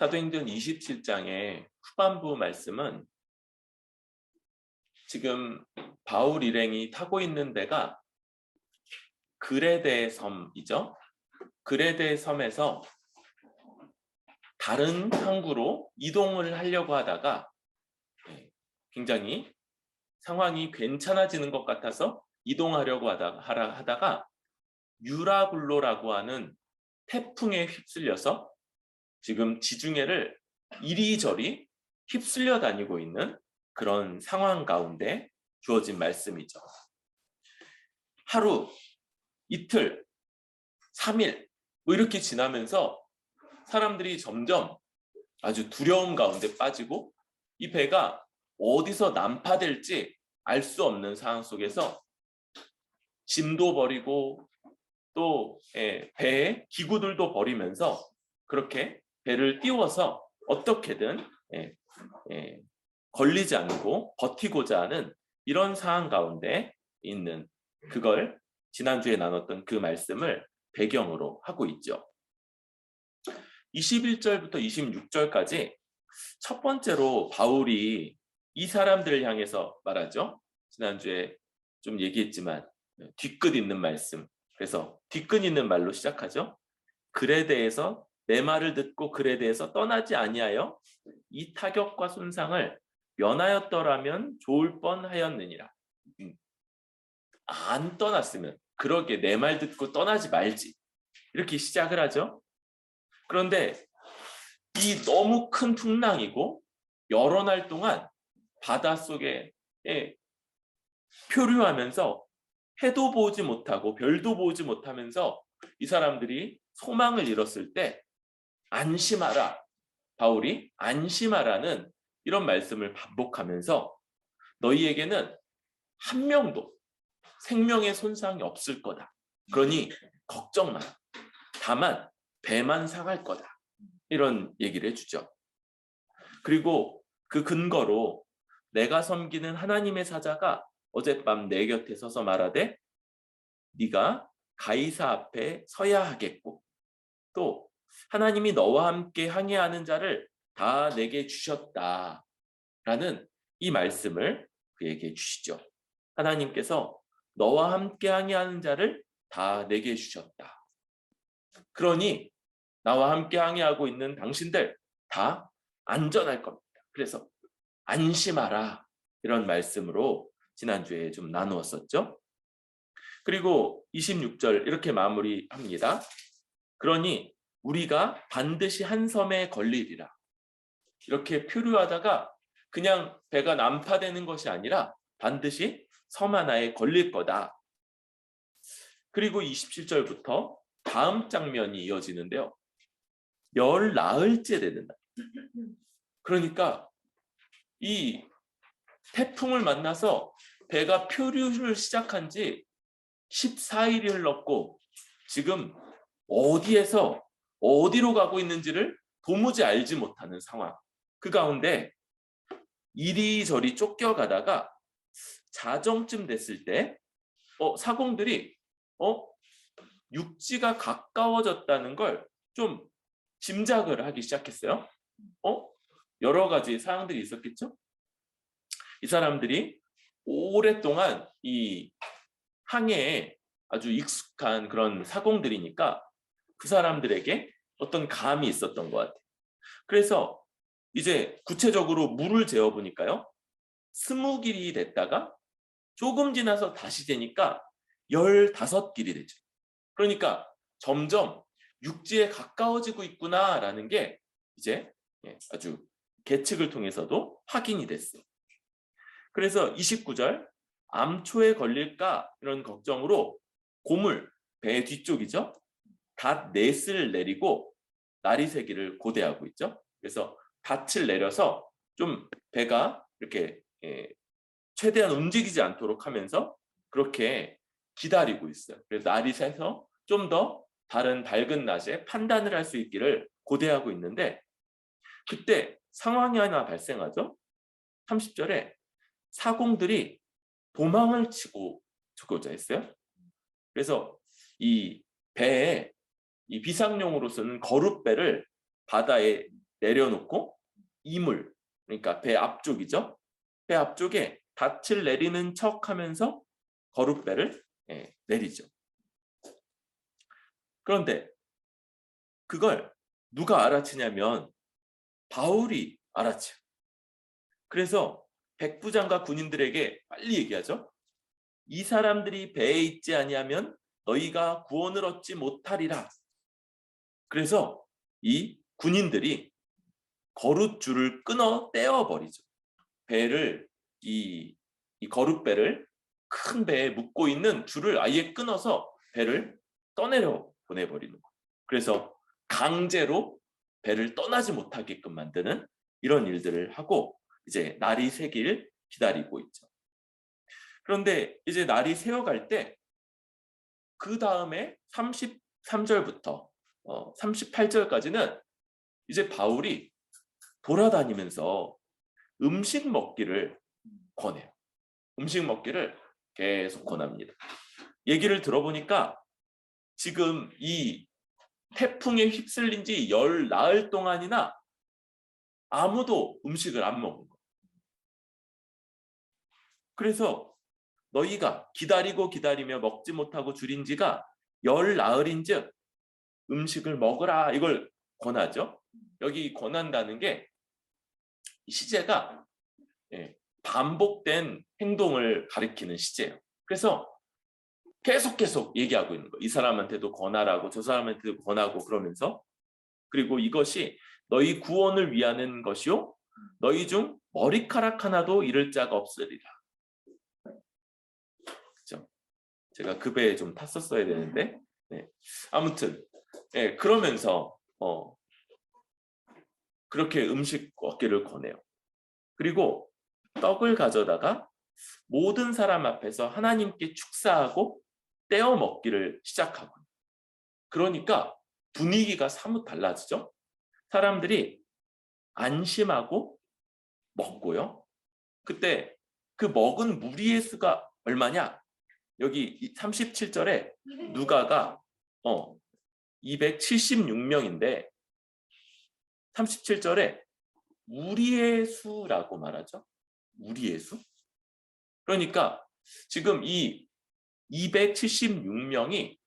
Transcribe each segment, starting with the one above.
사도행전 27장의 후반부 말씀은 지금 바울 일행이 타고 있는 데가 그레데 섬이죠. 그레데 섬에서 다른 항구로 이동을 하려고 하다가 굉장히 상황이 괜찮아지는 것 같아서 이동하려고 하다가 유라굴로라고 하는 태풍에 휩쓸려서 지금 지중해를 이리저리 휩쓸려 다니고 있는 그런 상황 가운데 주어진 말씀이죠. 하루, 이틀, 3일 뭐 이렇게 지나면서 사람들이 점점 아주 두려움 가운데 빠지고 이 배가 어디서 난파될지 알 수 없는 상황 속에서 짐도 버리고 또 배에 기구들도 버리면서 그렇게 배를 띄워서 어떻게든 걸리지 않고 버티고자 하는 이런 상황 가운데 있는, 그걸 지난주에 나눴던 그 말씀을 배경으로 하고 있죠. 21절부터 26절까지 첫 번째로 바울이 이 사람들을 향해서 말하죠. 지난주에 좀 얘기했지만 뒤끝 있는 말씀, 그래서 뒤끝 있는 말로 시작하죠. 글에 대해서 내 말을 듣고 글에 대해서 떠나지 아니하여 이 타격과 손상을 면하였더라면 좋을 뻔하였느니라. 안 떠났으면, 그러게 내 말 듣고 떠나지 말지, 이렇게 시작을 하죠. 그런데 이 너무 큰 풍랑이고 여러 날 동안 바닷속에 표류하면서 해도 보지 못하고 별도 보지 못하면서 이 사람들이 소망을 잃었을 때 안심하라, 바울이 안심하라는 이런 말씀을 반복하면서 너희에게는 한 명도 생명의 손상이 없을 거다. 그러니 걱정 마라. 다만 배만 상할 거다. 이런 얘기를 해주죠. 그리고 그 근거로 내가 섬기는 하나님의 사자가 어젯밤 내 곁에 서서 말하되 네가 가이사 앞에 서야 하겠고 또 하나님이 너와 함께 항해하는 자를 다 내게 주셨다라는 이 말씀을 그에게 주시죠. 하나님께서 너와 함께 항해하는 자를 다 내게 주셨다. 그러니 나와 함께 항해하고 있는 당신들 다 안전할 겁니다. 그래서 안심하라, 이런 말씀으로 지난주에 좀 나누었었죠. 그리고 26절 이렇게 마무리합니다. 그러니 우리가 반드시 한 섬에 걸리리라. 이렇게 표류하다가 그냥 배가 난파되는 것이 아니라 반드시 섬 하나에 걸릴 거다. 그리고 27절부터 다음 장면이 이어지는데요. 열 나흘째 되는 날. 그러니까 이 태풍을 만나서 배가 표류를 시작한 지 14일이 흘렀고 지금 어디에서 어디로 가고 있는지를 도무지 알지 못하는 상황. 그 가운데 이리저리 쫓겨가다가 자정쯤 됐을 때 사공들이 육지가 가까워졌다는 걸 좀 짐작을 하기 시작했어요. 여러 가지 사항들이 있었겠죠. 이 사람들이 오랫동안 이 항해에 아주 익숙한 그런 사공들이니까 그 사람들에게 어떤 감이 있었던 것 같아요. 그래서 이제 구체적으로 물을 재어보니까요. 20길이 됐다가 조금 지나서 다시 되니까 15길이 되죠. 그러니까 점점 육지에 가까워지고 있구나라는 게 이제 아주 계측을 통해서도 확인이 됐어요. 그래서 29절 암초에 걸릴까 이런 걱정으로 고물, 배 뒤쪽이죠. 닷 넷을 내리고 나리새기를 고대하고 있죠. 그래서 닷을 내려서 좀 배가 이렇게 최대한 움직이지 않도록 하면서 그렇게 기다리고 있어요. 그래서 날이 새서 좀 더 다른 밝은 낮에 판단을 할 수 있기를 고대하고 있는데 그때 상황이 하나 발생하죠. 30절에 사공들이 도망을 치고자 했어요. 그래서 이 배에 이 비상용으로 쓰는 거룻배를 바다에 내려놓고 이물, 그러니까 배 앞쪽이죠. 배 앞쪽에 닻을 내리는 척하면서 거룻배를 내리죠. 그런데 그걸 누가 알아채냐면 바울이 알아채요. 그래서 백부장과 군인들에게 빨리 얘기하죠. 이 사람들이 배에 있지 아니하면 너희가 구원을 얻지 못하리라. 그래서 이 군인들이 거룻줄을 끊어 떼어버리죠. 배를 이 거룻배를 큰 배에 묶고 있는 줄을 아예 끊어서 배를 떠내려 보내버리는 거예요. 그래서 강제로 배를 떠나지 못하게끔 만드는 이런 일들을 하고 이제 날이 새길 기다리고 있죠. 그런데 이제 날이 새어갈 때 그 다음에 33절부터 38절까지는 이제 바울이 돌아다니면서 음식 먹기를 권해요. 음식 먹기를 계속 권합니다. 얘기를 들어보니까 지금 이 태풍에 휩쓸린 지 열 나흘 동안이나 아무도 음식을 안 먹은 거예요. 그래서 너희가 기다리고 기다리며 먹지 못하고 줄인 지가 열 나흘인즉 음식을 먹으라, 이걸 권하죠. 여기 권한다는 게 시제가 반복된 행동을 가리키는 시제예요. 그래서 계속 얘기하고 있는 거예요. 이 사람한테도 권하라고 저 사람한테도 권하고 그러면서, 그리고 이것이 너희 구원을 위하는 것이요 너희 중 머리카락 하나도 잃을 자가 없으리라. 그렇죠? 제가 그 배에 좀 탔었어야 되는데 아무튼 그러면서 그렇게 음식 먹기를 권해요. 그리고 떡을 가져다가 모든 사람 앞에서 하나님께 축사하고 떼어 먹기를 시작하고, 그러니까 분위기가 사뭇 달라지죠. 사람들이 안심하고 먹고요. 그때 그 먹은 무리의 수가 얼마냐? 여기 37절에 누가가 276명인데 37절에 무리의 수라고 말하죠. 무리의 수? 그러니까 지금 이 276명이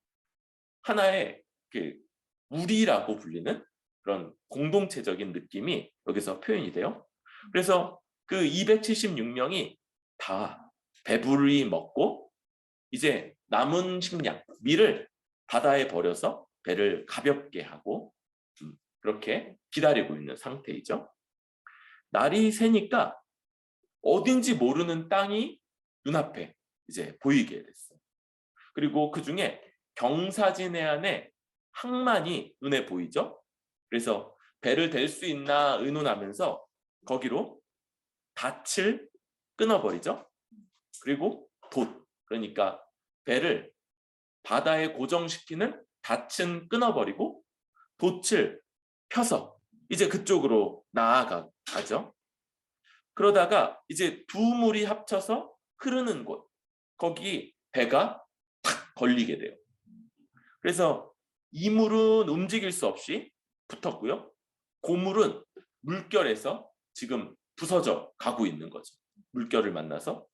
하나의 그 무리라고 불리는 그런 공동체적인 느낌이 여기서 표현이 돼요. 그래서 그 276명이 다 배불리 먹고 이제 남은 식량, 밀을 바다에 버려서 배를 가볍게 하고 그렇게 기다리고 있는 상태이죠. 날이 새니까 어딘지 모르는 땅이 눈앞에 이제 보이게 됐어요. 그리고 그 중에 경사진 해안에 항만이 눈에 보이죠. 그래서 배를 댈 수 있나 의논하면서 거기로 닻을 끊어버리죠. 그리고 돛, 그러니까 배를 바다에 고정시키는 닻은 끊어버리고 돛을 펴서 이제 그쪽으로 나아가죠. 그러다가 이제 두 물이 합쳐서 흐르는 곳, 거기 배가 탁 걸리게 돼요. 그래서 이 물은 움직일 수 없이 붙었고요. 고물은 물결에서 지금 부서져 가고 있는 거죠. 물결을 만나서.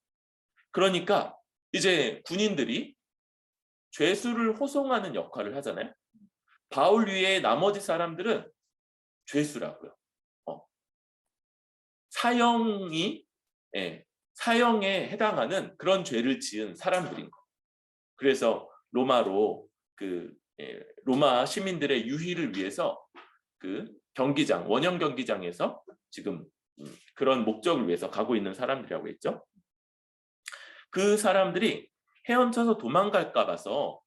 그러니까 이제 군인들이 죄수를 호송하는 역할을 하잖아요. 바울 위에 나머지 사람들은 죄수라고요. 사형에 해당하는 그런 죄를 지은 사람들인 거. 그래서 로마로 로마 시민들의 유희를 위해서 그 경기장, 원형 경기장에서 지금 그런 목적을 위해서 가고 있는 사람들이라고 했죠. 그 사람들이 헤엄쳐서 도망갈까 봐서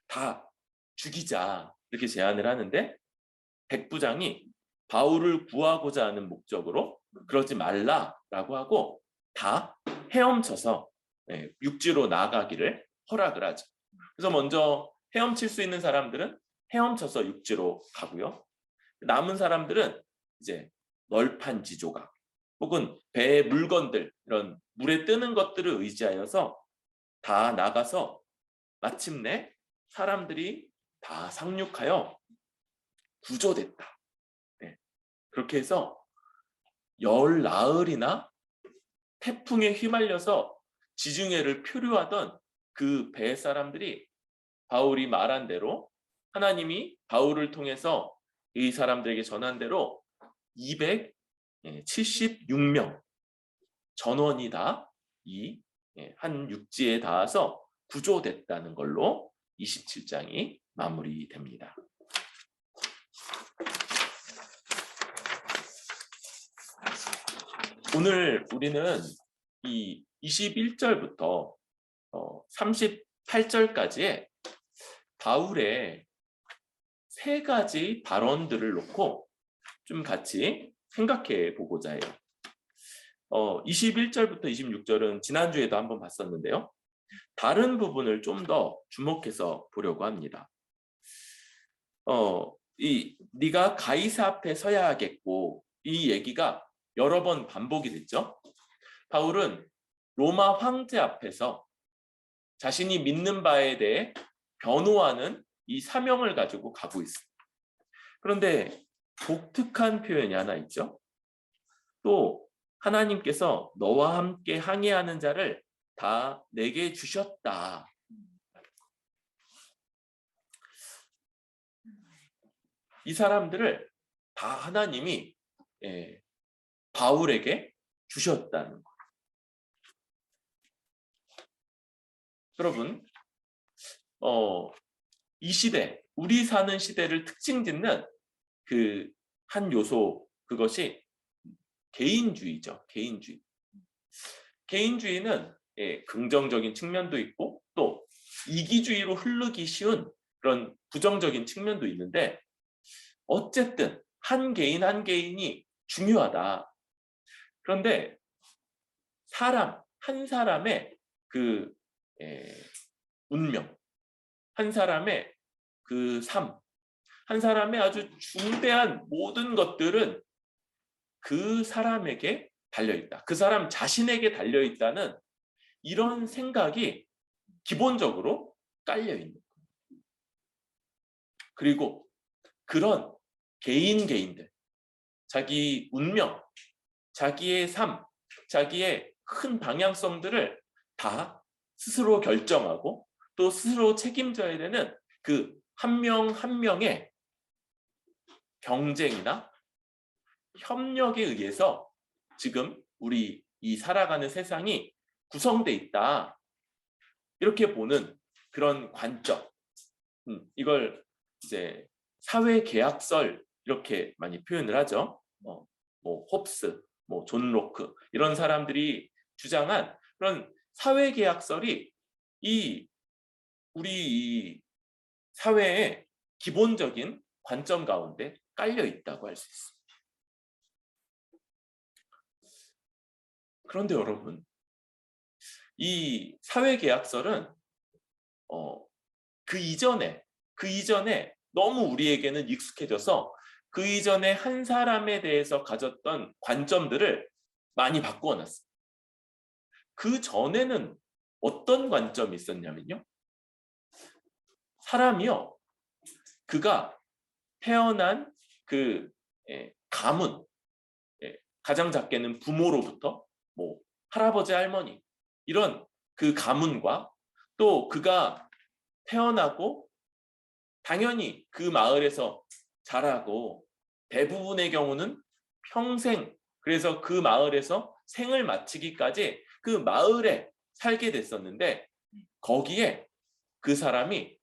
다 죽이자 이렇게 제안을 하는데 백부장이 바울을 구하고자 하는 목적으로 그러지 말라라고 하고 다 헤엄쳐서 육지로 나가기를 허락을 하죠. 그래서 먼저 헤엄칠 수 있는 사람들은 헤엄쳐서 육지로 가고요. 남은 사람들은 이제 널판지 조각 혹은 배의 물건들, 이런 물에 뜨는 것들을 의지하여서 다 나가서 마침내 사람들이 다 상륙하여 구조됐다. 그렇게 해서 열 나흘이나 태풍에 휘말려서 지중해를 표류하던 그 배 사람들이 바울이 말한 대로 하나님이 바울을 통해서 이 사람들에게 전한 대로 276명 전원이 다 이 한 육지에 닿아서 구조됐다는 걸로 27장이 마무리됩니다. 오늘 우리는 이 21절부터 38절까지의 바울의 세 가지 발언들을 놓고 좀 같이 생각해 보고자 해요. 21절부터 26절은 지난주에도 한번 봤었는데요. 다른 부분을 좀 더 주목해서 보려고 합니다. 네가 가이사 앞에 서야 하겠고, 이 얘기가 여러 번 반복이 됐죠. 바울은 로마 황제 앞에서 자신이 믿는 바에 대해 변호하는 이 사명을 가지고 가고 있습니다. 그런데 독특한 표현이 하나 있죠. 또 하나님께서 너와 함께 항해하는 자를 다 내게 주셨다. 이 사람들을 다 하나님이 바울에게 주셨다는 거예요. 여러분, 이 시대, 우리 사는 시대를 특징 짓는 그 한 요소, 그것이 개인주의죠. 개인주의. 개인주의는 긍정적인 측면도 있고 또 이기주의로 흐르기 쉬운 그런 부정적인 측면도 있는데, 어쨌든 한 개인 한 개인이 중요하다. 그런데 한 사람의 그 운명, 한 사람의 그 삶, 한 사람의 아주 중대한 모든 것들은 그 사람에게 달려있다. 그 사람 자신에게 달려있다는 이런 생각이 기본적으로 깔려있는 거예요. 그리고 그런 개인들, 자기 운명, 자기의 삶, 자기의 큰 방향성들을 다 스스로 결정하고 또 스스로 책임져야 되는 그 한 명 한 명의 경쟁이나 협력에 의해서 지금 우리 이 살아가는 세상이 구성돼 있다. 이렇게 보는 그런 관점. 이걸 이제 사회계약설 이렇게 많이 표현을 하죠. 뭐 홉스, 뭐 존 로크 이런 사람들이 주장한 그런 사회계약설이 우리 이 사회의 기본적인 관점 가운데 깔려 있다고 할 수 있습니다. 그런데 여러분, 이 사회계약설은 그 이전에 너무 우리에게는 익숙해져서 그 이전에 한 사람에 대해서 가졌던 관점들을 많이 바꾸어 놨어요. 그 전에는 어떤 관점이 있었냐면요. 사람이요, 그가 태어난 그 가문, 가장 작게는 부모로부터 뭐 할아버지 할머니 이런 그 가문과 또 그가 태어나고 당연히 그 마을에서 자라고 대부분의 경우는 평생, 그래서 그 마을에서 생을 마치기까지 그 마을에 살게 됐었는데, 거기에 그 사람이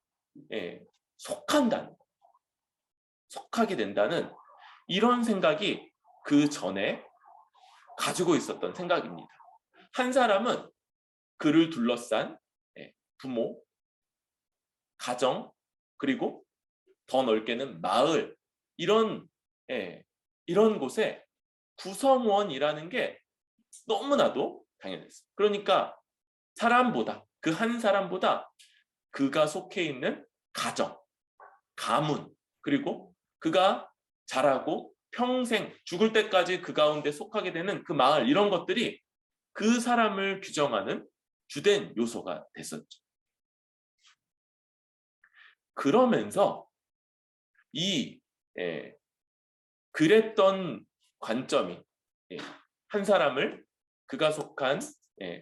속하게 된다는 이런 생각이 그 전에 가지고 있었던 생각입니다. 한 사람은 그를 둘러싼 부모, 가정, 그리고 더 넓게는 마을, 이런 곳에 구성원이라는 게 너무나도 당연했어요. 그러니까 그 한 사람보다 그가 속해 있는 가정, 가문, 그리고 그가 자라고 평생 죽을 때까지 그 가운데 속하게 되는 그 마을, 이런 것들이 그 사람을 규정하는 주된 요소가 됐었죠. 그러면서 이 그랬던 관점이 한 사람을 그가 속한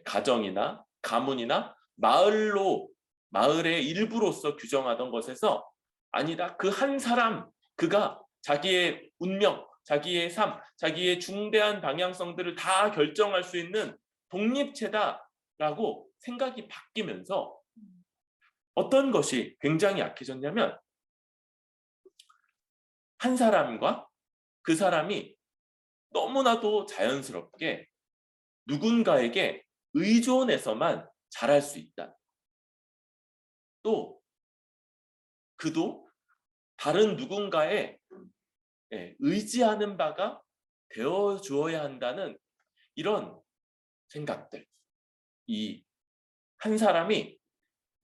가정이나 가문이나 마을의 일부로서 규정하던 것에서 아니다. 그 한 사람, 그가 자기의 운명, 자기의 삶, 자기의 중대한 방향성들을 다 결정할 수 있는 독립체다라고 생각이 바뀌면서 어떤 것이 굉장히 약해졌냐면 한 사람과 그 사람이 너무나도 자연스럽게 누군가에게 의존해서만 자랄 수 있다. 또 그도 다른 누군가에 의지하는 바가 되어 주어야 한다는 이런 생각들. 이 한 사람이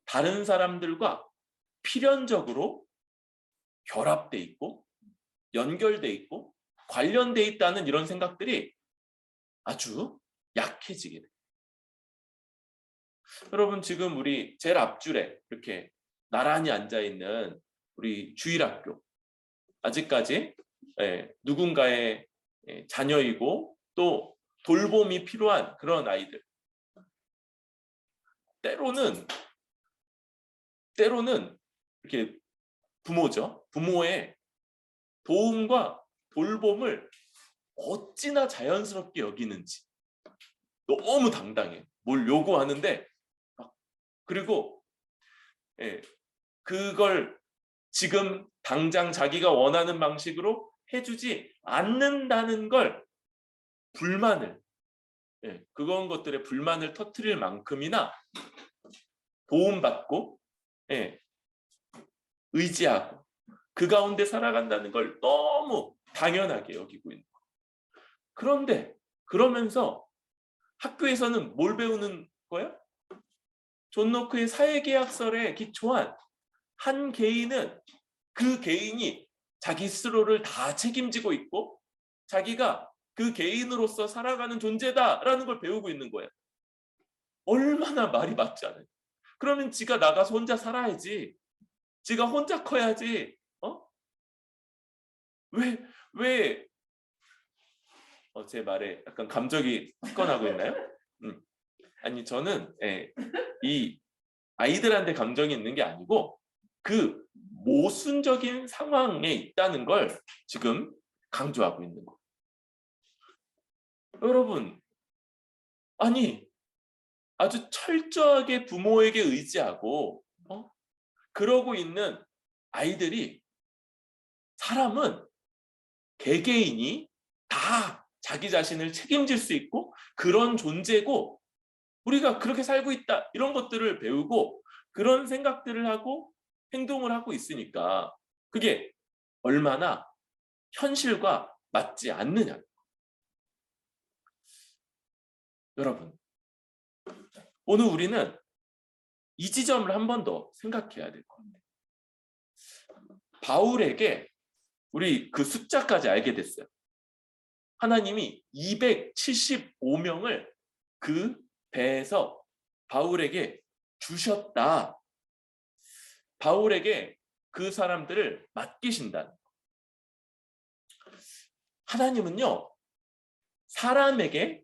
다른 사람들과 필연적으로 결합돼 있고 연결돼 있고 관련돼 있다는 이런 생각들이 아주 약해지게 돼요. 여러분 지금 우리 제일 앞줄에 이렇게 나란히 앉아 있는 우리 주일학교, 아직까지 누군가의 자녀이고 또 돌봄이 필요한 그런 아이들, 때로는 이렇게 부모의 도움과 돌봄을 어찌나 자연스럽게 여기는지 너무 당당해. 뭘 요구하는데 그리고 그걸 지금 당장 자기가 원하는 방식으로 해주지 않는다는 걸 그런 것들의 불만을 터뜨릴 만큼이나 도움받고 의지하고 그 가운데 살아간다는 걸 너무 당연하게 여기고 있는 거예요. 그런데 그러면서 학교에서는 뭘 배우는 거예요? 존 노크의 사회계약설에 기초한 한 개인은 그 개인이 자기 스스로를 다 책임지고 있고 자기가 그 개인으로서 살아가는 존재다라는 걸 배우고 있는 거예요. 얼마나 말이 맞지 않아요. 그러면 지가 나가서 혼자 살아야지. 지가 혼자 커야지. 왜 제 말에 약간 감정이 습관하고 있나요? 아니 저는 이 아이들한테 감정이 있는 게 아니고 그 모순적인 상황에 있다는 걸 지금 강조하고 있는 거예요. 여러분, 아니 아주 철저하게 부모에게 의지하고 그러고 있는 아이들이, 사람은 개개인이 다 자기 자신을 책임질 수 있고 그런 존재고 우리가 그렇게 살고 있다 이런 것들을 배우고 그런 생각들을 하고 행동을 하고 있으니까 그게 얼마나 현실과 맞지 않느냐. 여러분, 오늘 우리는 이 지점을 한 번 더 생각해야 될 것 같아요. 바울에게 우리 그 숫자까지 알게 됐어요. 하나님이 275명을 그 배에서 바울에게 주셨다. 바울에게 그 사람들을 맡기신다. 하나님은요, 사람에게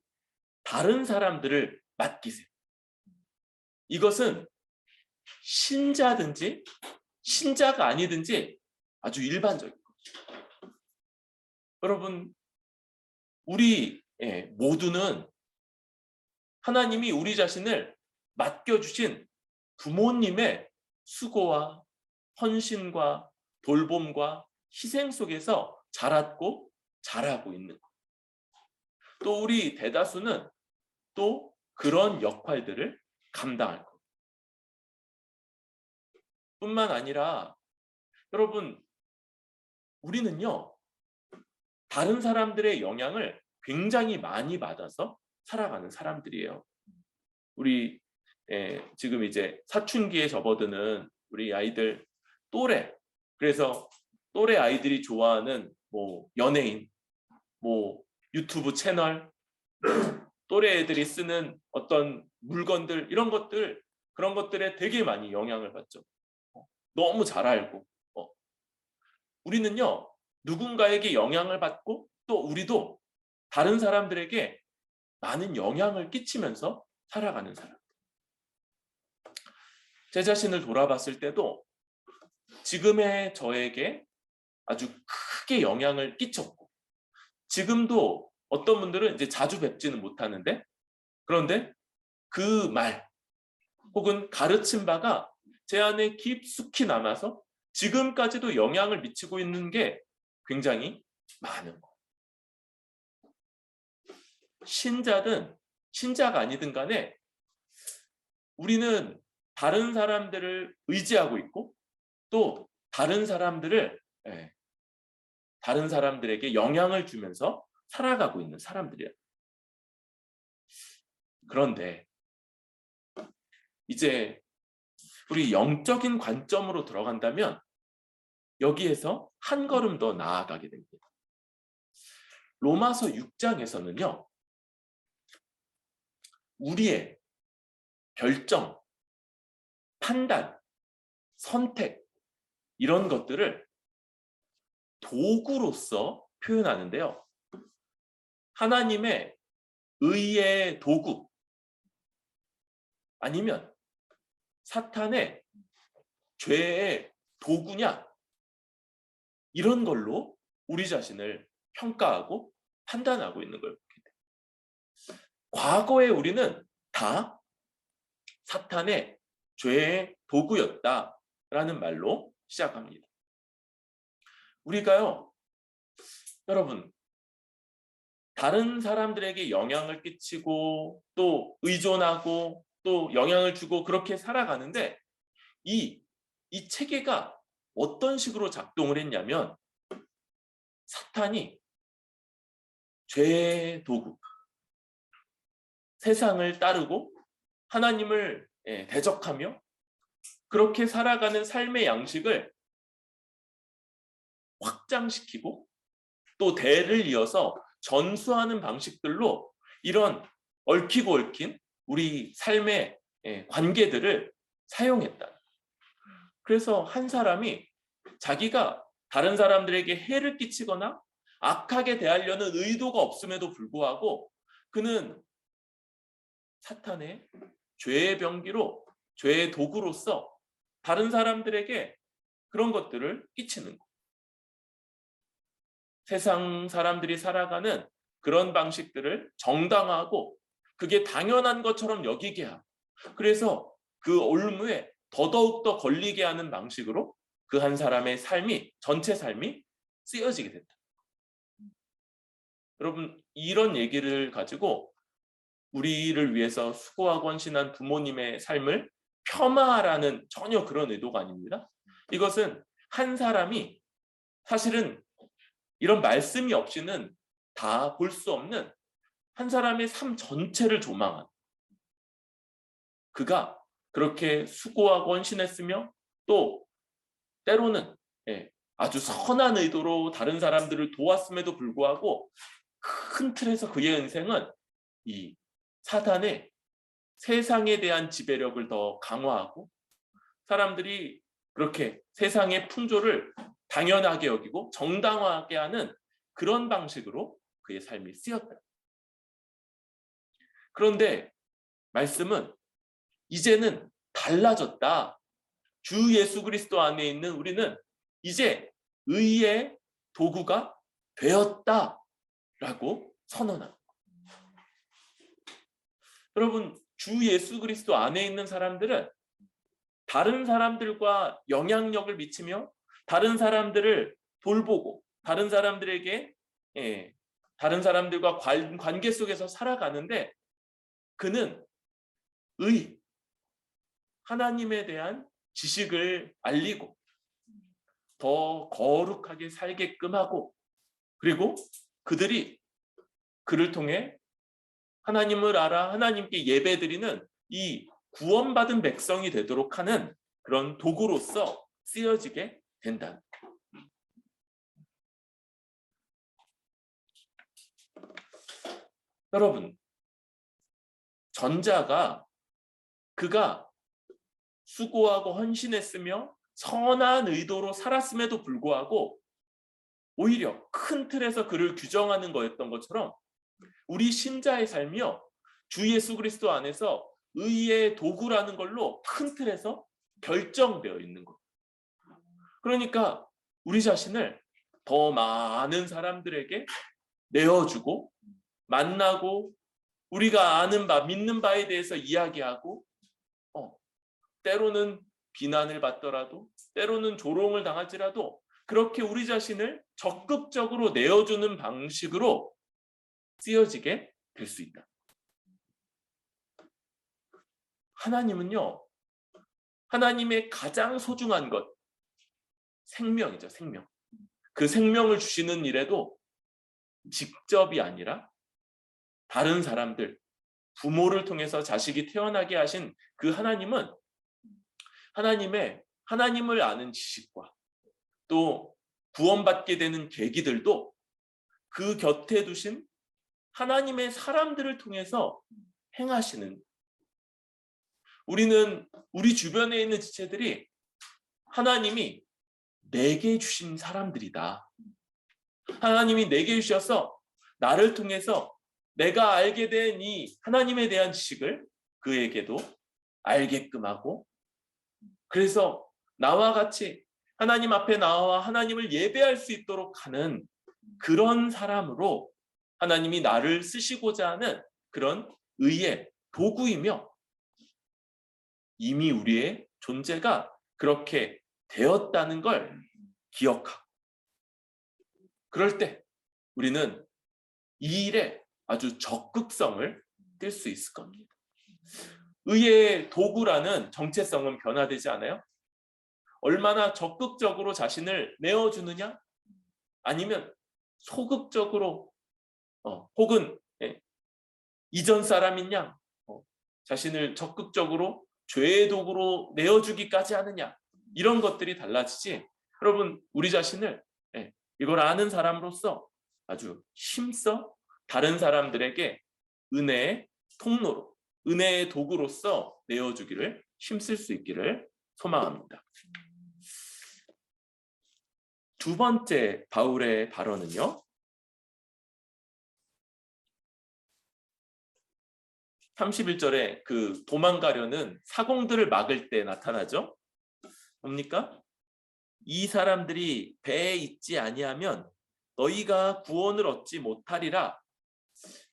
다른 사람들을 맡기세요. 이것은 신자든지 신자가 아니든지 아주 일반적인 거죠. 여러분, 우리 모두는 하나님이 우리 자신을 맡겨주신 부모님의 수고와 헌신과 돌봄과 희생 속에서 자랐고 자라고 있는 거예요. 또 우리 대다수는 또 그런 역할들을 감당할 거예요. 뿐만 아니라 여러분, 우리는요, 다른 사람들의 영향을 굉장히 많이 받아서 살아가는 사람들이에요. 우리 지금 이제 사춘기에 접어드는 우리 아이들 또래, 그래서 또래 아이들이 좋아하는 뭐 연예인, 뭐 유튜브 채널, 또래 애들이 쓰는 어떤 물건들, 이런 것들, 그런 것들에 되게 많이 영향을 받죠. 너무 잘 알고. 우리는요, 누군가에게 영향을 받고 또 우리도 다른 사람들에게 많은 영향을 끼치면서 살아가는 사람. 제 자신을 돌아봤을 때도 지금의 저에게 아주 크게 영향을 끼쳤고, 지금도 어떤 분들은 이제 자주 뵙지는 못하는데, 그런데 그 말 혹은 가르친 바가 제 안에 깊숙이 남아서 지금까지도 영향을 미치고 있는 게 굉장히 많은 거. 신자든 신자가 아니든 간에 우리는 다른 사람들을 의지하고 있고 또 다른 사람들을 다른 사람들에게 영향을 주면서 살아가고 있는 사람들이야. 그런데 이제 우리 영적인 관점으로 들어간다면 여기에서 한 걸음 더 나아가게 됩니다. 로마서 6장에서는요. 우리의 결정, 판단, 선택 이런 것들을 도구로서 표현하는데요. 하나님의 의의 도구 아니면 사탄의 죄의 도구냐, 이런 걸로 우리 자신을 평가하고 판단하고 있는 거예요. 과거에 우리는 다 사탄의 죄의 도구였다라는 말로 시작합니다. 우리가요, 여러분, 다른 사람들에게 영향을 끼치고 또 의존하고 또 영향을 주고 그렇게 살아가는데 이 체계가 어떤 식으로 작동을 했냐면 사탄이 죄의 도구, 세상을 따르고 하나님을 대적하며 그렇게 살아가는 삶의 양식을 확장시키고 또 대를 이어서 전수하는 방식들로 이런 얽히고 얽힌 우리 삶의 관계들을 사용했다. 그래서 한 사람이 자기가 다른 사람들에게 해를 끼치거나 악하게 대하려는 의도가 없음에도 불구하고 그는 사탄의 죄의 병기로, 죄의 도구로서 다른 사람들에게 그런 것들을 끼치는 것. 세상 사람들이 살아가는 그런 방식들을 정당화하고 그게 당연한 것처럼 여기게 하고, 그래서 그 올무에 더더욱 걸리게 하는 방식으로 그 한 사람의 삶이, 전체 삶이 쓰여지게 된다. 여러분, 이런 얘기를 가지고 우리를 위해서 수고하고 헌신한 부모님의 삶을 폄하하라는 전혀 그런 의도가 아닙니다. 이것은 한 사람이 사실은 이런 말씀이 없이는 다 볼 수 없는 한 사람의 삶 전체를 조망한, 그가 그렇게 수고하고 헌신했으며 또 때로는 아주 선한 의도로 다른 사람들을 도왔음에도 불구하고 큰 틀에서 그의 인생은 이 사탄의 세상에 대한 지배력을 더 강화하고 사람들이 그렇게 세상의 풍조를 당연하게 여기고 정당화하게 하는 그런 방식으로 그의 삶이 쓰였다. 그런데 말씀은 이제는 달라졌다. 주 예수 그리스도 안에 있는 우리는 이제 의의 도구가 되었다라고 선언합니다. 여러분, 주 예수 그리스도 안에 있는 사람들은 다른 사람들과 영향력을 미치며 다른 사람들을 돌보고 다른 사람들에게 다른 사람들과 관계 속에서 살아가는데 그는 하나님에 대한 지식을 알리고 더 거룩하게 살게끔 하고, 그리고 그들이 그를 통해 하나님을 알아 하나님께 예배드리는 이 구원받은 백성이 되도록 하는 그런 도구로서 쓰여지게 된다. 여러분, 전자가 그가 수고하고 헌신했으며 선한 의도로 살았음에도 불구하고 오히려 큰 틀에서 그를 규정하는 거였던 것처럼 우리 신자의 삶이요, 주 예수 그리스도 안에서 의의 도구라는 걸로 큰 틀에서 결정되어 있는 거. 그러니까 우리 자신을 더 많은 사람들에게 내어주고 만나고 우리가 아는 바, 믿는 바에 대해서 이야기하고 때로는 비난을 받더라도 때로는 조롱을 당할지라도 그렇게 우리 자신을 적극적으로 내어주는 방식으로 쓰여지게 될 수 있다. 하나님은요, 하나님의 가장 소중한 것, 생명이죠, 생명. 그 생명을 주시는 일에도 직접이 아니라 다른 사람들, 부모를 통해서 자식이 태어나게 하신 그 하나님은 하나님을 아는 지식과 또 구원받게 되는 계기들도 그 곁에 두신 하나님의 사람들을 통해서 행하시는, 우리는 우리 주변에 있는 지체들이 하나님이 내게 주신 사람들이다. 하나님이 내게 주셔서 나를 통해서 내가 알게 된 이 하나님에 대한 지식을 그에게도 알게끔 하고, 그래서 나와 같이 하나님 앞에 나와 하나님을 예배할 수 있도록 하는 그런 사람으로 하나님이 나를 쓰시고자 하는 그런 의의 도구이며, 이미 우리의 존재가 그렇게 되었다는 걸 기억하고, 그럴 때 우리는 이 일에 아주 적극성을 띨 수 있을 겁니다. 의의 도구라는 정체성은 변화되지 않아요? 얼마나 적극적으로 자신을 내어주느냐, 아니면 소극적으로 혹은 이전 사람인 양 자신을 적극적으로 죄의 도구로 내어주기까지 하느냐, 이런 것들이 달라지지, 여러분 우리 자신을 이걸 아는 사람으로서 아주 힘써 다른 사람들에게 은혜의 통로로, 은혜의 도구로서 내어주기를 힘쓸 수 있기를 소망합니다. 두 번째 바울의 발언은요, 31절에 그 도망가려는 사공들을 막을 때 나타나죠. 뭡니까? 이 사람들이 배에 있지 아니하면 너희가 구원을 얻지 못하리라.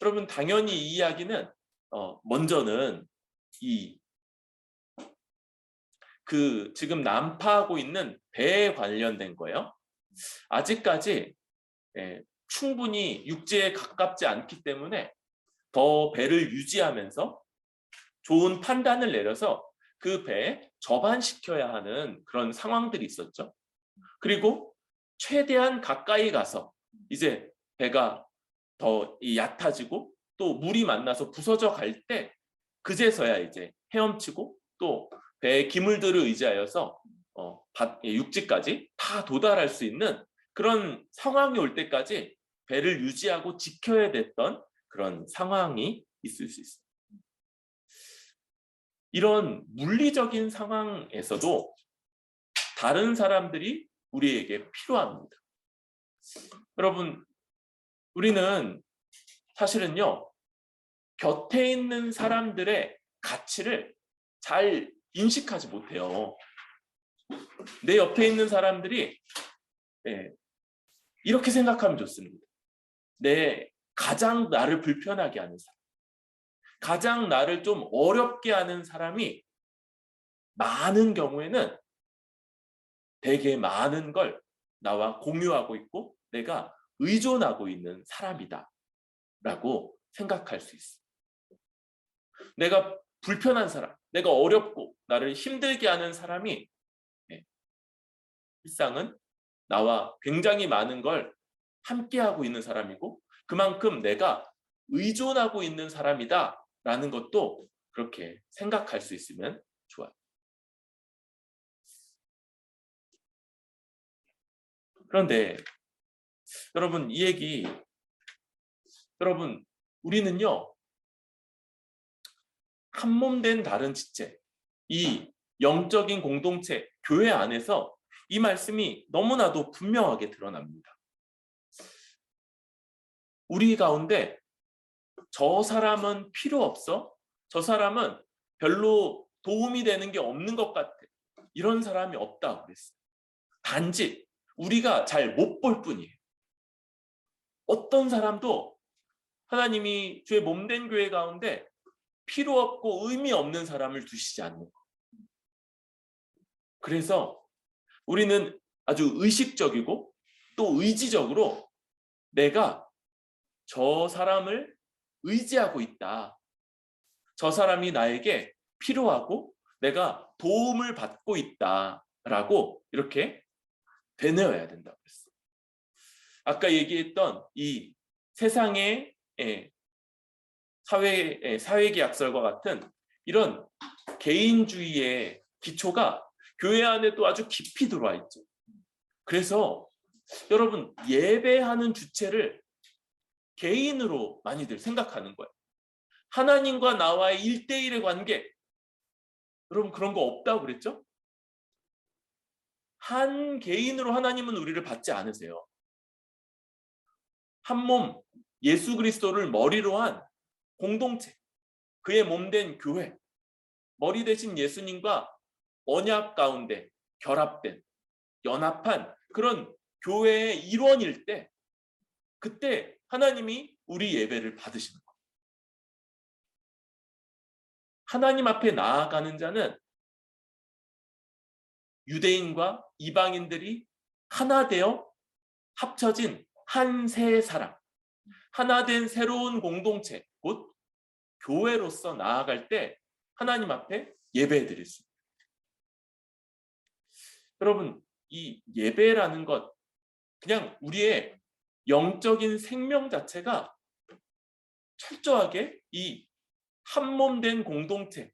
여러분 당연히 이 이야기는 먼저는 그 지금 난파하고 있는 배에 관련된 거예요. 아직까지 충분히 육지에 가깝지 않기 때문에 더 배를 유지하면서 좋은 판단을 내려서 그 배에 접안시켜야 하는 그런 상황들이 있었죠. 그리고 최대한 가까이 가서 이제 배가 더 얕아지고 또 물이 만나서 부서져 갈 때 그제서야 이제 헤엄치고 또 배의 기물들을 의지하여서 육지까지 다 도달할 수 있는 그런 상황이 올 때까지 배를 유지하고 지켜야 됐던 그런 상황이 있을 수 있습니다. 이런 물리적인 상황에서도 다른 사람들이 우리에게 필요합니다. 여러분, 우리는 사실은요, 곁에 있는 사람들의 가치를 잘 인식하지 못해요. 내 옆에 있는 사람들이 이렇게 생각하면 좋습니다. 가장 나를 불편하게 하는 사람, 가장 나를 좀 어렵게 하는 사람이 많은 경우에는 되게 많은 걸 나와 공유하고 있고 내가 의존하고 있는 사람이다 라고 생각할 수 있어. 내가 불편한 사람, 내가 어렵고 나를 힘들게 하는 사람이 일상은 나와 굉장히 많은 걸 함께하고 있는 사람이고 그만큼 내가 의존하고 있는 사람이다 라는 것도 그렇게 생각할 수 있으면 좋아요. 그런데 여러분 이 얘기, 여러분 우리는요 한몸된 다른 지체, 이 영적인 공동체, 교회 안에서 이 말씀이 너무나도 분명하게 드러납니다. 우리 가운데 저 사람은 필요 없어? 저 사람은 별로 도움이 되는 게 없는 것 같아. 이런 사람이 없다고 그랬어요. 단지 우리가 잘 못 볼 뿐이에요. 어떤 사람도 하나님이 주의 몸된 교회 가운데 필요 없고 의미 없는 사람을 두시지 않는 것. 그래서 우리는 아주 의식적이고 또 의지적으로 내가 저 사람을 의지하고 있다. 저 사람이 나에게 필요하고 내가 도움을 받고 있다라고 이렇게 되뇌어야 된다고 했어요. 아까 얘기했던 이 세상의 사회계약설과 같은 이런 개인주의의 기초가 교회 안에도 아주 깊이 들어와 있죠. 그래서 여러분 예배하는 주체를 개인으로 많이들 생각하는 거예요. 하나님과 나와의 1대1의 관계. 여러분 그런 거 없다고 그랬죠? 한 개인으로 하나님은 우리를 받지 않으세요. 한 몸 예수 그리스도를 머리로 한 공동체, 그의 몸된 교회, 머리 대신 예수님과 언약 가운데 결합된 연합한 그런 교회의 일원일 때 그때 하나님이 우리 예배를 받으시는 거예요. 하나님 앞에 나아가는 자는 유대인과 이방인들이 하나 되어 합쳐진 한 새 사람, 하나 된 새로운 공동체, 곧 교회로서 나아갈 때 하나님 앞에 예배 드릴 수 있습니다. 여러분, 이 예배라는 것, 그냥 우리의 영적인 생명 자체가 철저하게 이 한 몸 된 공동체,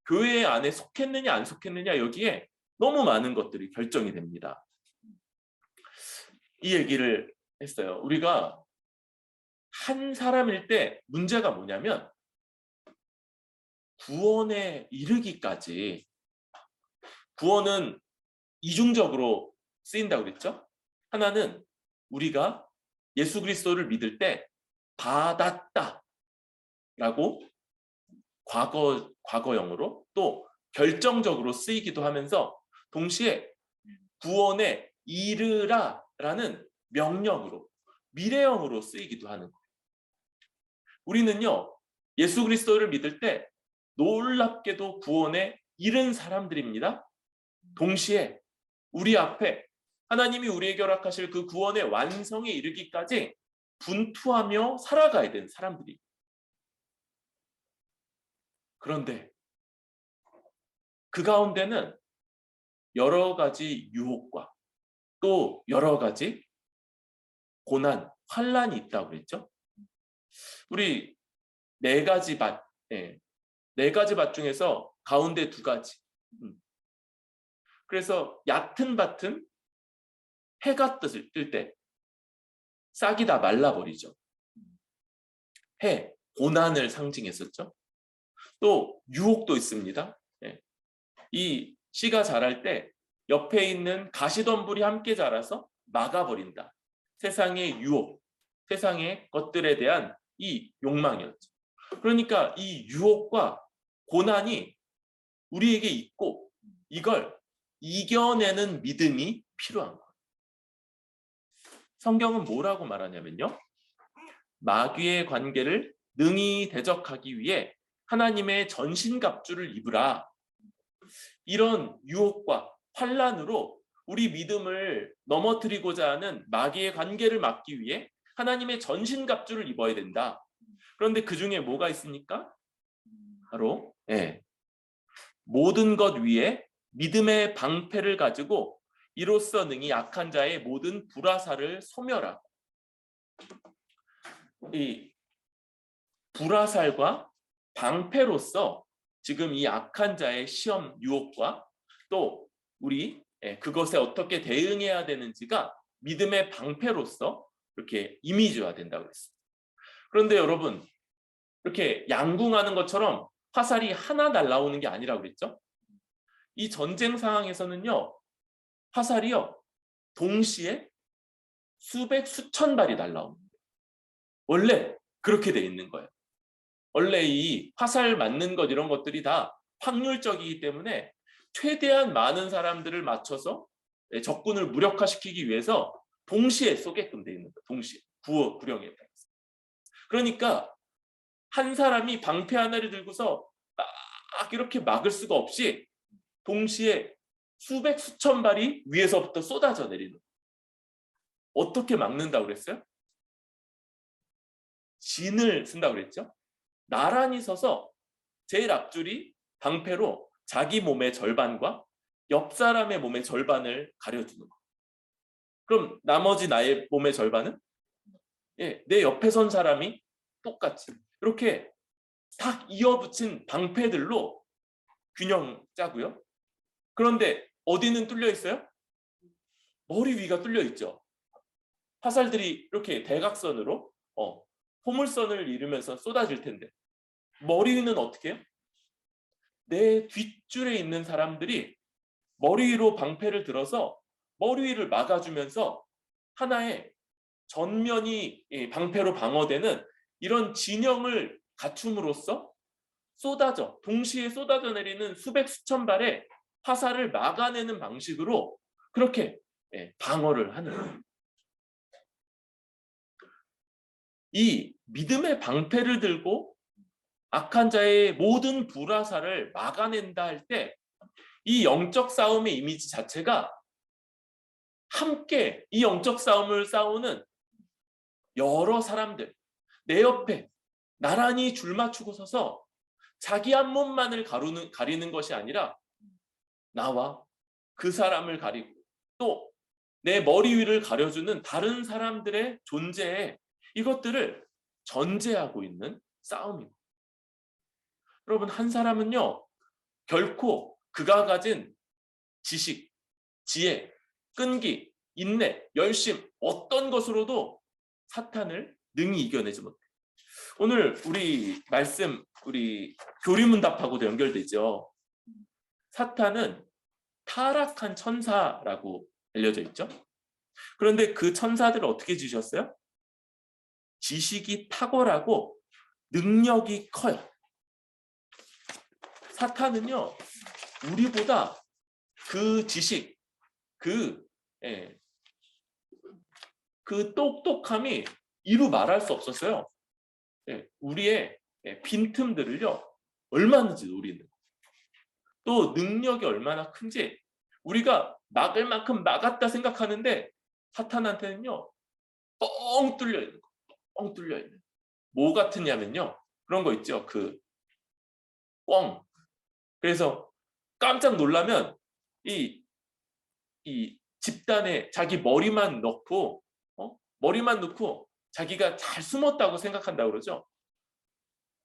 교회 안에 속했느냐 안 속했느냐 여기에 너무 많은 것들이 결정이 됩니다. 이 얘기를 했어요. 우리가 한 사람일 때 문제가 뭐냐면 구원에 이르기까지, 구원은 이중적으로 쓰인다고 그랬죠? 하나는 우리가 예수 그리스도를 믿을 때 받았다 라고 과거형으로 또 결정적으로 쓰이기도 하면서 동시에 구원에 이르라 라는 명령으로 미래형으로 쓰이기도 하는 거예요. 우리는요 예수 그리스도를 믿을 때 놀랍게도 구원에 이른 사람들입니다. 동시에 우리 앞에 하나님이 우리에게 허락하실 그 구원의 완성에 이르기까지 분투하며 살아가야 되는 사람들이. 그런데 그 가운데는 여러 가지 유혹과 또 여러 가지 고난, 환란이 있다고 그랬죠. 우리 네 가지 밭 중에서 가운데 2가지. 그래서 얕은 밭은 해가 뜰 때 싹이 다 말라버리죠. 해, 고난을 상징했었죠. 또 유혹도 있습니다. 이 씨가 자랄 때 옆에 있는 가시덤불이 함께 자라서 막아버린다. 세상의 유혹, 세상의 것들에 대한 이 욕망이었죠. 그러니까 이 유혹과 고난이 우리에게 있고 이걸 이겨내는 믿음이 필요한 거예요. 성경은 뭐라고 말하냐면요. 마귀의 관계를 능히 대적하기 위해 하나님의 전신갑주를 입으라. 이런 유혹과 환란으로 우리 믿음을 넘어뜨리고자 하는 마귀의 관계를 막기 위해 하나님의 전신갑주를 입어야 된다. 그런데 그 중에 뭐가 있습니까? 바로 모든 것 위에 믿음의 방패를 가지고 이로써 능히 악한 자의 모든 불화살을 소멸하고. 이 불화살과 방패로서 지금 이 악한 자의 시험 유혹과 또 우리 그것에 어떻게 대응해야 되는지가 믿음의 방패로서 이렇게 이미지화 된다고 했습니다. 그런데 여러분 이렇게 양궁하는 것처럼 화살이 하나 날라오는 게 아니라고 그랬죠? 이 전쟁 상황에서는요 화살이요 동시에 수백 수천 발이 날라옵니다. 원래 그렇게 돼 있는 거예요. 원래 이 화살 맞는 것 이런 것들이 다 확률적이기 때문에 최대한 많은 사람들을 맞춰서 적군을 무력화시키기 위해서 동시에 쏘게끔 돼 있는 거예요. 동시에 구령에 따라서. 그러니까 한 사람이 방패 하나를 들고서 막 이렇게 막을 수가 없이 동시에 수백 수천 발이 위에서부터 쏟아져 내리는 거예요. 어떻게 막는다고 그랬어요? 진을 쓴다고 그랬죠? 나란히 서서 제일 앞줄이 방패로 자기 몸의 절반과 옆 사람의 몸의 절반을 가려주는 거. 그럼 나머지 나의 몸의 절반은 내 옆에 선 사람이 똑같이 이렇게 딱 이어붙인 방패들로 균형 짜고요. 그런데 어디는 뚫려 있어요? 머리 위가 뚫려 있죠. 화살들이 이렇게 대각선으로 포물선을 이루면서 쏟아질 텐데 머리 위는 어떻게 해요? 내 뒷줄에 있는 사람들이 머리 위로 방패를 들어서 머리 위를 막아주면서 하나의 전면이 방패로 방어되는 이런 진영을 갖춤으로써 동시에 쏟아져 내리는 수백 수천 발의 화살을 막아내는 방식으로 그렇게 방어를 하는 거예요. 이 믿음의 방패를 들고 악한 자의 모든 불화살을 막아낸다 할 때 이 영적 싸움의 이미지 자체가 함께 이 영적 싸움을 싸우는 여러 사람들, 내 옆에 나란히 줄 맞추고 서서 자기 한 몸만을 가리는 것이 아니라 나와 그 사람을 가리고 또 내 머리 위를 가려주는 다른 사람들의 존재에 이것들을 전제하고 있는 싸움입니다. 여러분, 한 사람은요 결코 그가 가진 지식, 지혜, 끈기, 인내, 열심 어떤 것으로도 사탄을 능히 이겨내지 못해요. 오늘 우리 말씀, 우리 교리문답하고도 연결되죠. 사탄은 타락한 천사라고 알려져 있죠. 그런데 그 천사들을 어떻게 지으셨어요? 지식이 탁월하고 능력이 커요. 사탄은요 우리보다 그 지식, 그 똑똑함이 이루 말할 수 없었어요. 우리의 빈틈들을요 얼마든지 노리는, 또 능력이 얼마나 큰지 우리가 막을 만큼 막았다 생각하는데 사탄한테는요 뻥 뚫려 있는 거, 뻥 뚫려 있는. 뭐 같으냐면요 그런 거 있죠. 그 뻥. 그래서 깜짝 놀라면 이 집단에 자기 머리만 넣고 자기가 잘 숨었다고 생각한다고 그러죠.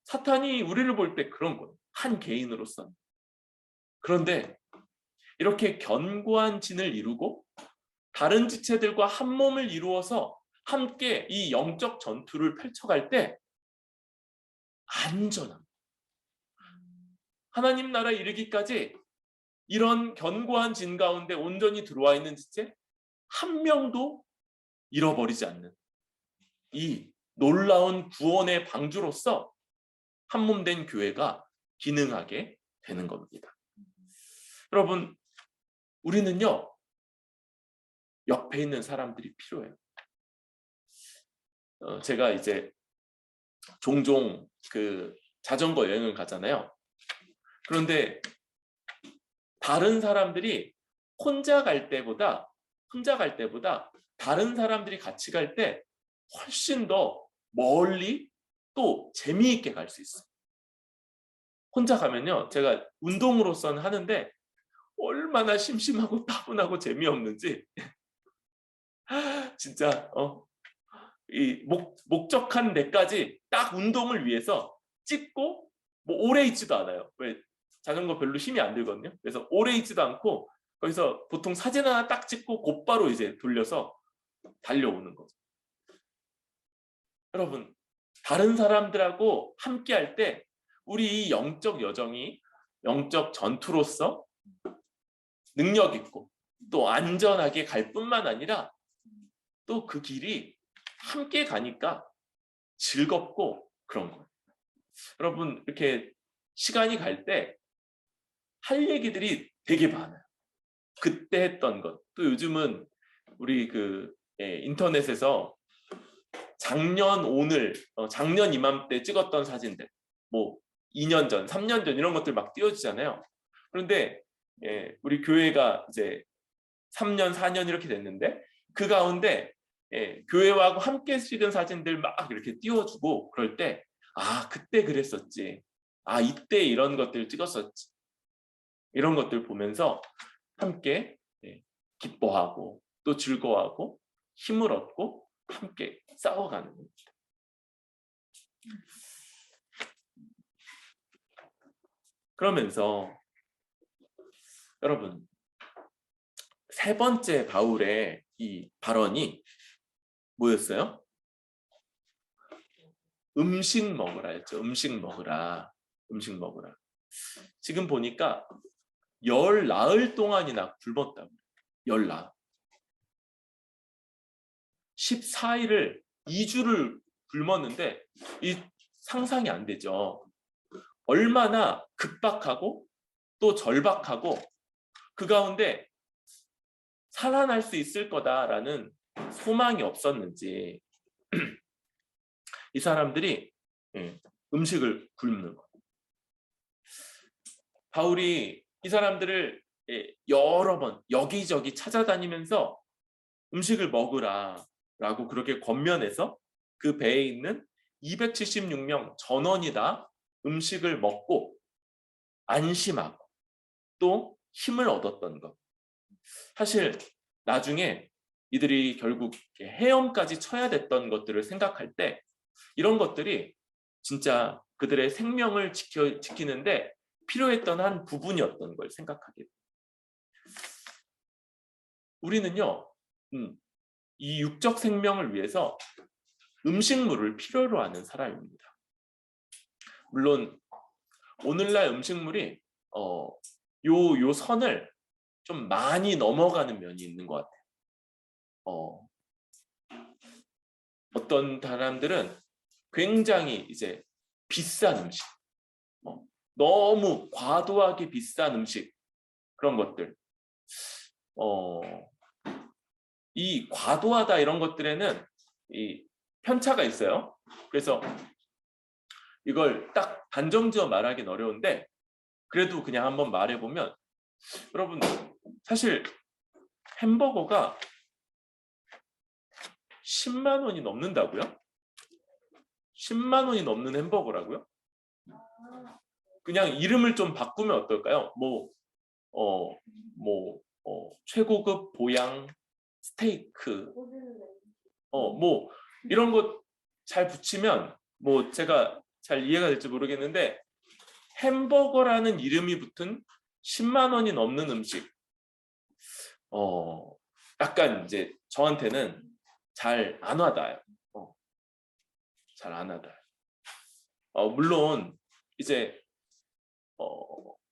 사탄이 우리를 볼 때 그런 거예요. 한 개인으로서. 그런데 이렇게 견고한 진을 이루고 다른 지체들과 한 몸을 이루어서 함께 이 영적 전투를 펼쳐갈 때 안전합니다. 하나님 나라에 이르기까지 이런 견고한 진 가운데 온전히 들어와 있는 지체 한 명도 잃어버리지 않는 이 놀라운 구원의 방주로서 한 몸 된 교회가 기능하게 되는 겁니다. 여러분, 우리는요 옆에 있는 사람들이 필요해요. 제가 이제 종종 그 자전거 여행을 가잖아요. 그런데 다른 사람들이 혼자 갈 때보다 다른 사람들이 같이 갈 때 훨씬 더 멀리 또 재미있게 갈 수 있어요. 혼자 가면요 제가 운동으로서는 하는데 얼마나 심심하고 따분하고 재미없는지 진짜 이 목적한 데까지 딱 운동을 위해서 찍고 뭐 오래 있지도 않아요. 왜 자전거 별로 힘이 안 들거든요. 그래서 오래 있지도 않고 거기서 보통 사진 하나 딱 찍고 곧바로 이제 돌려서 달려오는 거죠. 여러분, 다른 사람들하고 함께 할 때 우리 이 영적 여정이 영적 전투로서 능력 있고 또 안전하게 갈 뿐만 아니라 또 그 길이 함께 가니까 즐겁고 그런 거예요. 여러분 이렇게 시간이 갈 때 할 얘기들이 되게 많아요. 그때 했던 것. 또 요즘은 우리 인터넷에서 작년 오늘, 작년 이맘때 찍었던 사진들, 뭐 2년 전, 3년 전 이런 것들 막 띄워주잖아요. 그런데 우리 교회가 이제 3년, 4년 이렇게 됐는데 그 가운데 교회하고 함께 찍은 사진들 막 이렇게 띄워주고 그럴 때 그때 그랬었지. 이때 이런 것들 찍었었지. 이런 것들 보면서 함께 기뻐하고 또 즐거워하고 힘을 얻고 함께 싸워가는 겁니다. 그러면서 여러분 세 번째 바울의 이 발언이 뭐였어요? 음식 먹으라 했죠. 음식 먹으라. 음식 먹으라. 지금 보니까 열 나흘 동안이나 굶었다고. 열 나흘. 14일을 2주를 굶었는데 이 상상이 안 되죠. 얼마나 급박하고 또 절박하고 그 가운데 살아날 수 있을 거다라는 소망이 없었는지 이 사람들이 음식을 굶는 거예요. 바울이 이 사람들을 여러 번 여기저기 찾아다니면서 음식을 먹으라 라고 그렇게 권면해서 그 배에 있는 276명 전원이 다 음식을 먹고 안심하고 또 힘을 얻었던 것. 사실 나중에 이들이 결국 해엄까지 쳐야 됐던 것들을 생각할 때 이런 것들이 진짜 그들의 생명을 지키는데 필요했던 한 부분이었던 걸 생각하게 됩니다. 우리는요, 이 육적 생명을 위해서 음식물을 필요로 하는 사람입니다. 물론 오늘날 음식물이 요 선을 좀 많이 넘어가는 면이 있는 것 같아요. 어떤 사람들은 굉장히 이제 비싼 음식, 너무 과도하게 비싼 음식 그런 것들, 이 과도하다 이런 것들에는 이 편차가 있어요. 그래서 이걸 딱 단정지어 말하기는 어려운데 그래도 그냥 한번 말해보면 여러분 사실 햄버거가 10만 원이 넘는다고요? 10만 원이 넘는 햄버거라고요? 그냥 이름을 좀 바꾸면 어떨까요? 최고급 보양 스테이크 이런 것 잘 붙이면 제가 잘 이해가 될지 모르겠는데 햄버거라는 이름이 붙은 10만 원이 넘는 음식 약간 이제 저한테는 잘 안 와닿아요. 잘 안 와닿아요. 물론 이제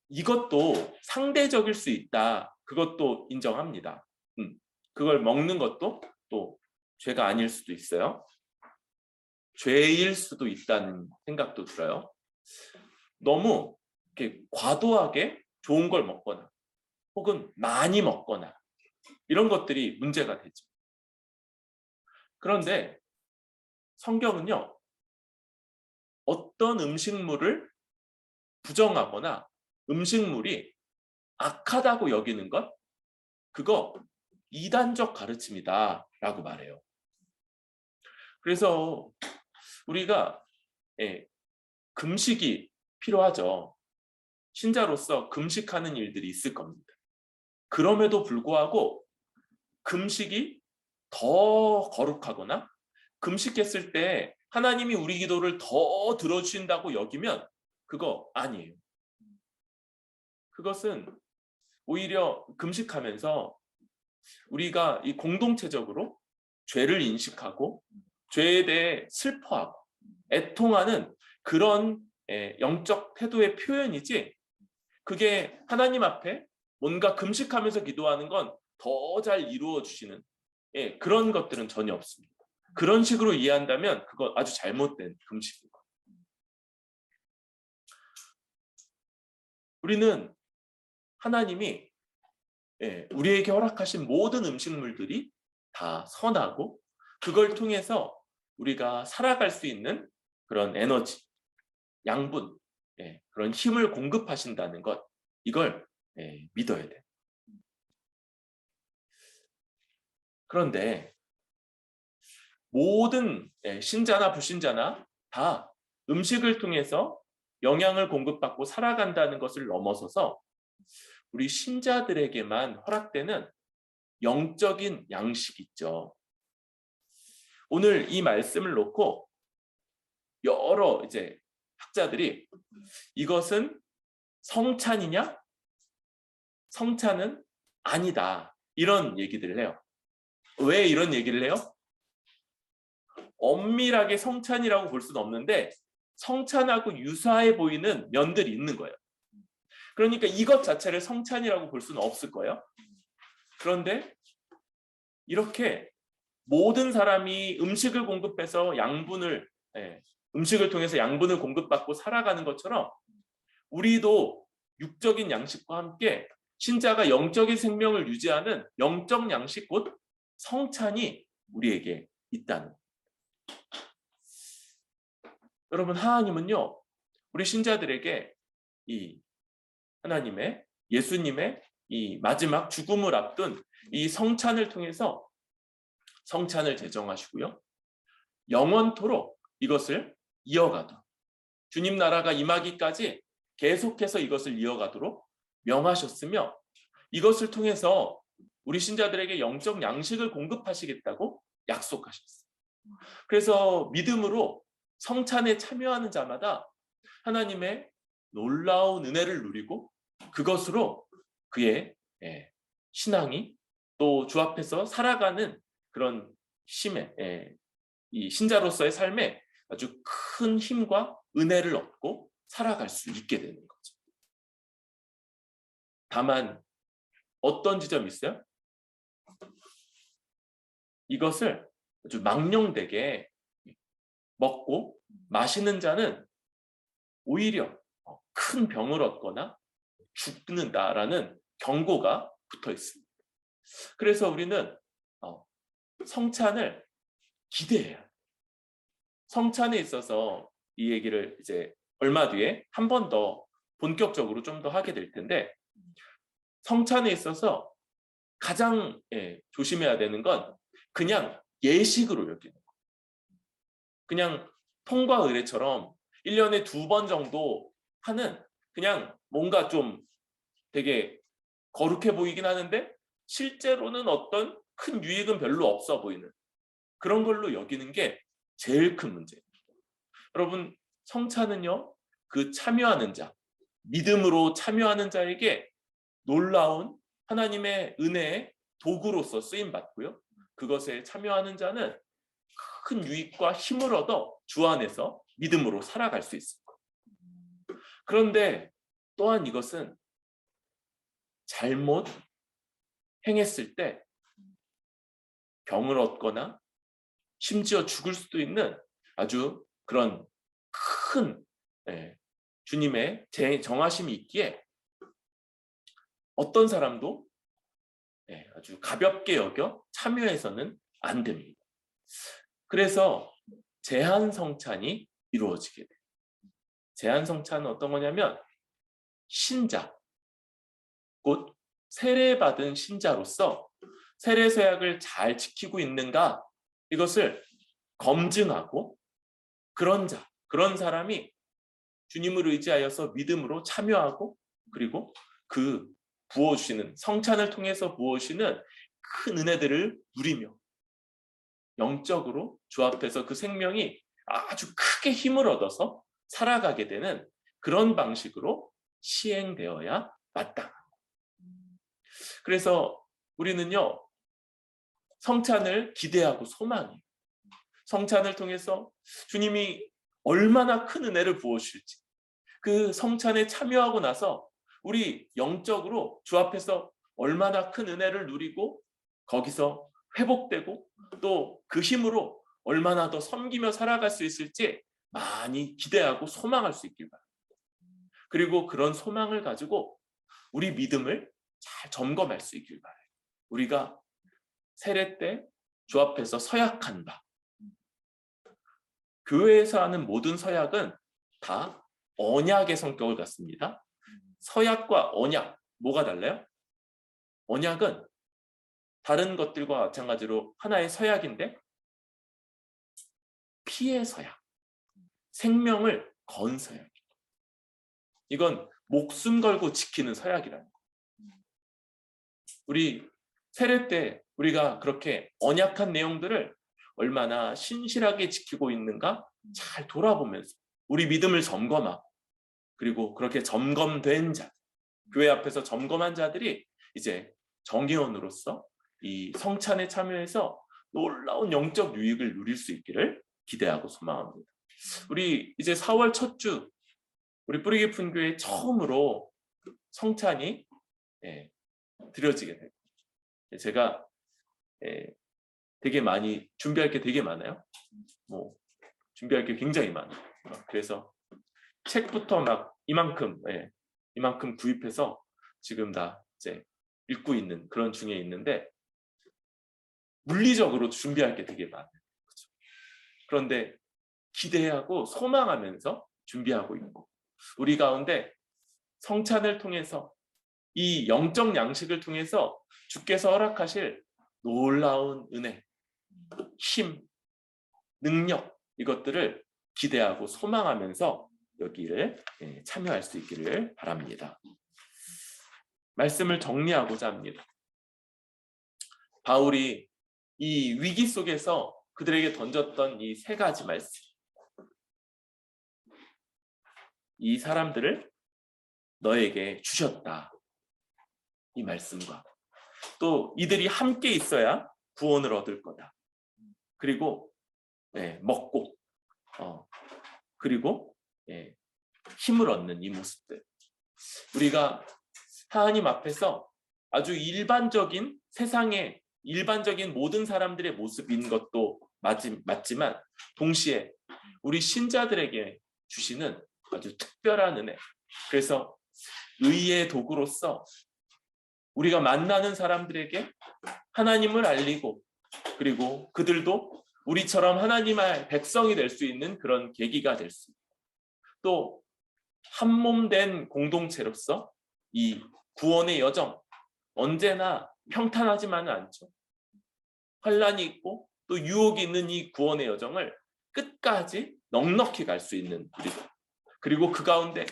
이것도 상대적일 수 있다. 그것도 인정합니다. 그걸 먹는 것도 또 죄가 아닐 수도 있어요. 죄일 수도 있다는 생각도 들어요. 너무 이렇게 과도하게 좋은 걸 먹거나 혹은 많이 먹거나 이런 것들이 문제가 되죠. 그런데 성경은요, 어떤 음식물을 부정하거나 음식물이 악하다고 여기는 것, 그거 이단적 가르침이다 라고 말해요. 그래서 우리가 금식이 필요하죠. 신자로서 금식하는 일들이 있을 겁니다. 그럼에도 불구하고 금식이 더 거룩하거나 금식했을 때 하나님이 우리 기도를 더 들어주신다고 여기면 그거 아니에요. 그것은 오히려 금식하면서 우리가 이 공동체적으로 죄를 인식하고 죄에 대해 슬퍼하고 애통하는 그런 영적 태도의 표현이지 그게 하나님 앞에 뭔가 금식하면서 기도하는 건 더 잘 이루어 주시는 그런 것들은 전혀 없습니다. 그런 식으로 이해한다면 그거 아주 잘못된 금식인 거예요. 우리는 하나님이 우리에게 허락하신 모든 음식물들이 다 선하고 그걸 통해서 우리가 살아갈 수 있는 그런 에너지, 양분, 그런 힘을 공급하신다는 것, 이걸 믿어야 돼요. 그런데 모든 신자나 불신자나 다 음식을 통해서 영양을 공급받고 살아간다는 것을 넘어서서 우리 신자들에게만 허락되는 영적인 양식 있죠. 오늘 이 말씀을 놓고 여러 이제 학자들이 이것은 성찬이냐? 성찬은 아니다. 이런 얘기들을 해요. 왜 이런 얘기를 해요? 엄밀하게 성찬이라고 볼 수는 없는데 성찬하고 유사해 보이는 면들이 있는 거예요. 그러니까 이것 자체를 성찬이라고 볼 수는 없을 거예요. 그런데 이렇게 모든 사람이 음식을 공급해서 양분을 음식을 통해서 양분을 공급받고 살아가는 것처럼 우리도 육적인 양식과 함께 신자가 영적인 생명을 유지하는 영적 양식 곧 성찬이 우리에게 있다는. 여러분, 하나님은요 우리 신자들에게 이 하나님의 예수님의 이 마지막 죽음을 앞둔 이 성찬을 통해서 성찬을 제정하시고요, 영원토록 이것을 이어가도록, 주님 나라가 임하기까지 계속해서 이것을 이어가도록 명하셨으며 이것을 통해서 우리 신자들에게 영적 양식을 공급하시겠다고 약속하셨어요. 그래서 믿음으로 성찬에 참여하는 자마다 하나님의 놀라운 은혜를 누리고 그것으로 그의 신앙이 또 주 앞에서 살아가는 그런 힘에, 이 신자로서의 삶에 아주 큰 힘과 은혜를 얻고 살아갈 수 있게 되는 거죠. 다만 어떤 지점이 있어요? 이것을 아주 망령되게 먹고 마시는 자는 오히려 큰 병을 얻거나 죽는다라는 경고가 붙어 있습니다. 그래서 우리는 성찬을 기대해야 해요. 성찬에 있어서 이 얘기를 이제 얼마 뒤에 한 번 더 본격적으로 좀 더 하게 될 텐데, 성찬에 있어서 가장 조심해야 되는 건 그냥 예식으로 여기는 거예요. 그냥 통과 의례처럼 1년에 2번 정도 하는, 그냥 뭔가 좀 되게 거룩해 보이긴 하는데 실제로는 어떤 큰 유익은 별로 없어 보이는 그런 걸로 여기는 게 제일 큰 문제입니다. 여러분, 성찬은요 그 참여하는 자, 믿음으로 참여하는 자에게 놀라운 하나님의 은혜의 도구로서 쓰임받고요, 그것에 참여하는 자는 큰 유익과 힘을 얻어 주 안에서 믿음으로 살아갈 수 있을 거예요. 그런데 또한 이것은 잘못 행했을 때 병을 얻거나 심지어 죽을 수도 있는 아주 그런 큰 주님의 정하심이 있기에 어떤 사람도 아주 가볍게 여겨 참여해서는 안 됩니다. 그래서 제한 성찬이 이루어지게 돼요. 제한 성찬은 어떤 거냐면 신자, 곧 세례받은 신자로서 세례 서약을 잘 지키고 있는가, 이것을 검증하고 그런 사람이 주님을 의지하여서 믿음으로 참여하고 그리고 그 부어주시는 성찬을 통해서 부어주시는 큰 은혜들을 누리며 영적으로 주 앞에서 그 생명이 아주 크게 힘을 얻어서 살아가게 되는 그런 방식으로 시행되어야 마땅합니다. 그래서 우리는요 성찬을 기대하고 소망해요. 성찬을 통해서 주님이 얼마나 큰 은혜를 부어주실지, 그 성찬에 참여하고 나서 우리 영적으로 주 앞에서 얼마나 큰 은혜를 누리고 거기서 회복되고 또 그 힘으로 얼마나 더 섬기며 살아갈 수 있을지 많이 기대하고 소망할 수 있길 바랍니다. 그리고 그런 소망을 가지고 우리 믿음을 잘 점검할 수 있길 바라요. 우리가 세례 때 주 앞에서 서약한다. 교회에서 하는 모든 서약은 다 언약의 성격을 갖습니다. 서약과 언약, 뭐가 달라요? 언약은 다른 것들과 마찬가지로 하나의 서약인데 피의 서약, 생명을 건 서약. 이건 목숨 걸고 지키는 서약이라는 거예요. 우리 세례 때 우리가 그렇게 언약한 내용들을 얼마나 신실하게 지키고 있는가 잘 돌아보면서 우리 믿음을 점검하고, 그리고 그렇게 점검된 자, 교회 앞에서 점검한 자들이 이제 정회원으로서 이 성찬에 참여해서 놀라운 영적 유익을 누릴 수 있기를 기대하고 소망합니다. 우리 이제 4월 첫 주 우리 뿌리 깊은 교회 처음으로 성찬이 드려지게 됩니다. 제가 되게 많이 준비할 게 되게 많아요. 준비할 게 굉장히 많아요. 그래서 책부터 막 이만큼 구입해서 지금 다 이제 읽고 있는 그런 중에 있는데, 물리적으로 준비할 게 되게 많아요. 그렇죠? 그런데 기대하고 소망하면서 준비하고 있고, 우리 가운데 성찬을 통해서 이 영적 양식을 통해서 주께서 허락하실 놀라운 은혜, 힘, 능력, 이것들을 기대하고 소망하면서 여기를 참여할 수 있기를 바랍니다. 말씀을 정리하고자 합니다. 바울이 이 위기 속에서 그들에게 던졌던 이 세 가지 말씀, 이 사람들을 너에게 주셨다, 이 말씀과 또 이들이 함께 있어야 구원을 얻을 거다, 그리고 먹고 그리고 힘을 얻는 이 모습들, 우리가 하나님 앞에서 아주 일반적인 세상의 일반적인 모든 사람들의 모습인 것도 맞지만 동시에 우리 신자들에게 주시는 아주 특별한 은혜, 그래서 의의 도구로서 우리가 만나는 사람들에게 하나님을 알리고, 그리고 그들도 우리처럼 하나님의 백성이 될 수 있는 그런 계기가 될 수 있고, 또 한 몸 된 공동체로서 이 구원의 여정, 언제나 평탄하지만은 않죠. 환란이 있고 또 유혹이 있는 이 구원의 여정을 끝까지 넉넉히 갈 수 있는 우리들, 그리고 그 가운데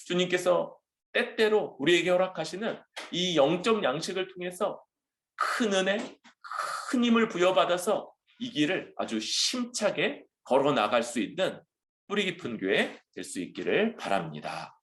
주님께서 때때로 우리에게 허락하시는 이 영적 양식을 통해서 큰 은혜, 큰 힘을 부여받아서 이 길을 아주 힘차게 걸어 나갈 수 있는 뿌리 깊은 교회 될 수 있기를 바랍니다.